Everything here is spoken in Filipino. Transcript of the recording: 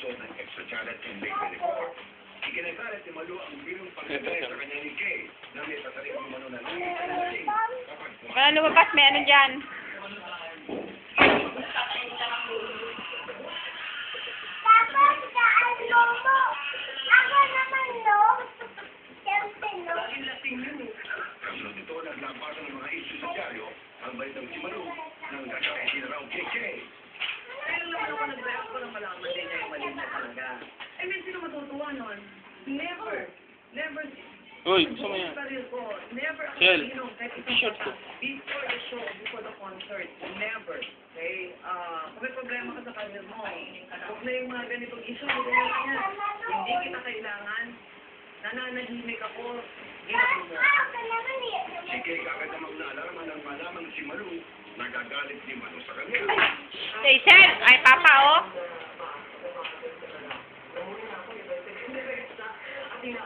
kaso ng extra-challenge in Lake 24. Ikinagalit ni Malu ang binong pagkakay sa kanya ni Kay na may pasalit ni Manu na lumis sa lasing kapag Wala lumabas, may ano dyan. Tapos kaan mo mo. Ako naman, no? Siyempre, no? kasunod ito, naglampasan ng mga isyu sa dyaryo ang balitang si Malu nang gagawin na raw kay Kay. Pero naman ako nag-react ko lang malaman din niya yung mali na talaga. I mean, sino matutuwa nun? Never. Never. Uy, gusto mo yan? Career ko, never ako Shell, kahit t-shirt ko. before the show, before the concert, never. Okay? Kung may problema ka sa career mo, huwag na yung mga ganitong issue, hindi kita kailangan, nananahimik ako, ginagawa mo. Ako naman, eh. Si Kay kagad namang naalaman ng malaman si Malu nagagalit ni Manu sa kanya. Jason, ay papa, oh. Hindi